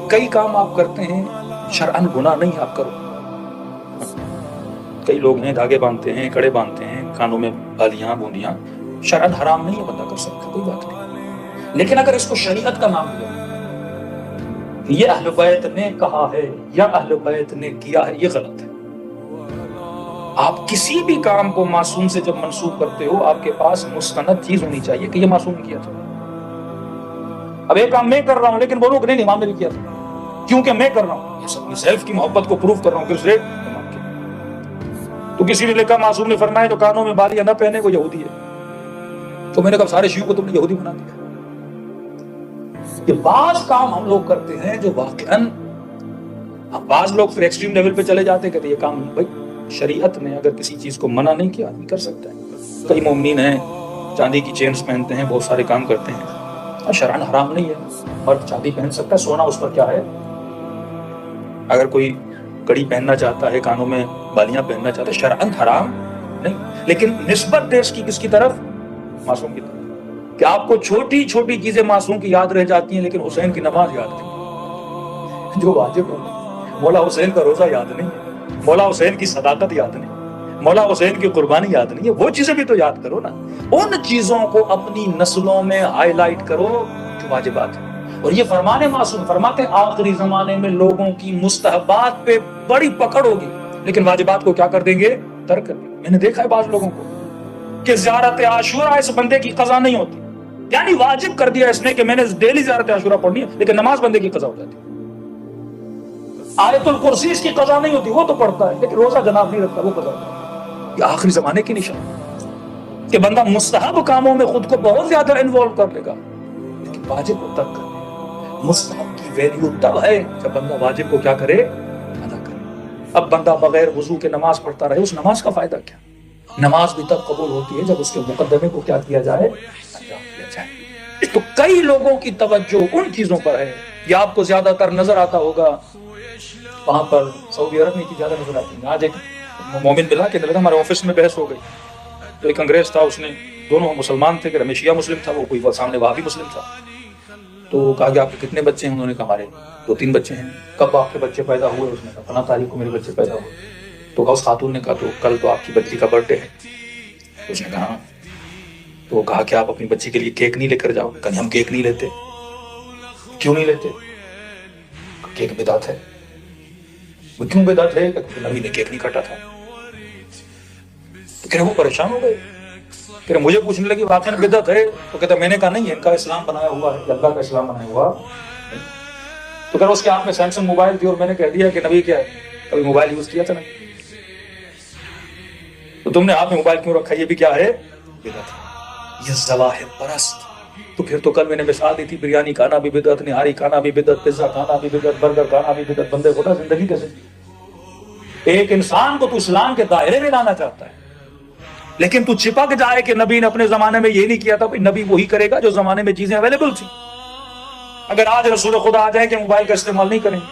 کئی کام آپ کرتے ہیں شرعن گناہ نہیں آپ کرو. کئی لوگ ہیں دھاگے باندھتے ہیں، کڑے باندھتے ہیں، کانوں میں بالیاں بوندیاں، شرعن حرام نہیں ہے، بندہ کر سکتا، کوئی بات نہیں. لیکن اگر اس کو شریعت کا نام دیا، یہ اہل بیت نے کہا ہے یا اہل بیت نے کیا ہے، یہ غلط ہے. آپ کسی بھی کام کو معصوم سے جب منسوب کرتے ہو، آپ کے پاس مستند چیز ہونی چاہیے کہ یہ معصوم نے کیا تھا. اب ایک کام میں کر رہا ہوں لیکن بولوں کہ نہیں امام نے بھی کیا تھا، کیونکہ میں کر رہا ہوں، اپنی سیلف کی محبت کو پروف کر رہا ہوں کہ اسے امام کیا. تو کسی نے لکھا معصوم نے فرمایا جو کانوں میں بالیاں نہ پہنے وہ یہودی ہے. تو میں نے کہا سارے شیعوں کو تم نے یہودی بنا دیا. یہ بعض کام ہم لوگ کرتے ہیں جو واقعاً، بعض لوگ پھر ایکسٹریم لیول پہ چلے جاتے ہیں، کہتے یہ کام بھائی شریعت نے اگر کسی چیز کو منع نہیں کیا آدمی کر سکتا ہے. کئی مومنین ہیں چاندی کی چینز پہنتے ہیں، بہت سارے کام کرتے ہیں، شرعن حرام نہیں ہے، مرد چاندی پہن سکتا ہے، سونا اس پر کیا ہے. اگر کوئی کڑی پہننا چاہتا ہے، کانوں میں بالیاں پہننا چاہتا ہے، شرعن حرام نہیں. لیکن نسبت دے اس کی کس کی طرف؟ معصوم کی طرف. کہ آپ کو چھوٹی چھوٹی چیزیں معصوم کی یاد رہ جاتی ہیں لیکن حسین کی نماز یاد نہیں، جو واجب ہے. مولا حسین کا روزہ یاد نہیں ہے، مولا حسین کی صداقت یاد نہیں، مولا حسین کی قربانی یاد نہیں ہے. وہ چیزیں بھی تو یاد کرو نا. ان چیزوں کو اپنی نسلوں میں ہائی لائٹ کرو جو واجبات ہیں. اور یہ فرمانے معصوم فرماتے ہیں آخری زمانے میں لوگوں کی مستحبات پہ بڑی پکڑ ہوگی لیکن واجبات کو کیا کر دیں گے؟ ترک کر دیں گے. میں نے دیکھا ہے بعض لوگوں کو کہ زیارت عاشورہ اس بندے کی قضا نہیں ہوتی، یعنی واجب کر دیا اس نے کہ میں نے ڈیلی زیارت عاشورہ پڑھنی ہے، لیکن نماز بندے کی قضا ہو جاتی ہے. آیت الکرسی اس کی قضا نہیں ہوتی، وہ تو پڑھتا ہے لیکن روزہ جناب نہیں رکھتا، وہ قضا ہوتا ہے. یہ آخری زمانے کی نشان کہ بندہ مستحب کاموں میں خود کو بہت زیادہ انوالو کر لے گا لیکن واجب کو ترک کر لے گا. مستحب کی ویلیو تب ہے جب بندہ واجب کو کیا کرے؟ ادا کرے. اب بندہ بغیر وضو کے نماز پڑھتا رہے، اس نماز کا فائدہ کیا؟ نماز بھی تب قبول ہوتی ہے جب اس کے مقدمے کو کیا کیا جائے؟ انجام دیا جائے. تو کئی لوگوں کی توجہ ان چیزوں پر ہے. یہ آپ کو زیادہ تر نظر آتا ہوگا وہاں پر سعودی عرب میں کی زیادہ نظر آتی ہے. آج ایک مومن ملا کہ ہمارے آفس میں بحث ہو گئی. تو ایک انگریز تھا، اس نے، دونوں مسلمان تھے کہ رمیش شیعہ مسلم تھا، وہ کوئی سامنے وہابی مسلم تھا. تو کہا کہ آپ کے کتنے بچے ہیں؟ انہوں نے کہا ہمارے 2-3 بچے ہیں. کب آپ کے بچے پیدا ہوئے؟ اس نے کہا فلاں تاریخ کو میرے بچے پیدا ہوئے. تو کہا اس خاتون نے کہا تو کل تو آپ کی بچی کا برتھ ڈے ہے. اس نے کہا تو کہا کہ آپ اپنی بچی کے لیے کیک نہیں لے کر جاؤ. کہا ہم کیک نہیں لیتے. کیوں نہیں لیتے؟ کیک بدعت ہے. وہ کیوں بدعت ہے؟ کہ نبی نے کیک نہیں کاٹا تھا. تو کہہ رہے وہ پریشان ہو گئے، کہہ رہے مجھے پوچھنے لگی واقعی بدعت ہے؟ تو کہتا میں نے کہا نہیں ہے، ان کا اسلام بنایا ہوا ہے، اللہ کا اسلام بنایا ہوا. تو کہہ رہا اس کے ہاتھ میں سیمسنگ موبائل تھی اور میں نے کہہ دیا کہ نبی کیا ہے، کبھی موبائل یوز کیا تھا نا، تو تم نے ہاتھ میں موبائل کیوں رکھا؟ یہ بھی کیا ہے؟ بدعت ہے. یہ ظواہر پرست. تو پھر تو کل میں نے مثال دی تھی، بریانی کھانا بھی بدعت، نہاری کھانا بھی بدعت، پیزا کھانا بھی بدعت، برگر کھانا بھی بدعت. بندے خدا زندگی کیسے؟ ایک انسان کو تو اسلام کے دائرے میں لانا چاہتا ہے لیکن تو چپک جائے کہ نبی نے اپنے زمانے میں یہ نہیں کیا تھا. نبی وہی کرے گا جو زمانے میں چیزیں اویلیبل تھی. اگر آج رسول خدا آ جائے کہ موبائل کا استعمال نہیں کریں گے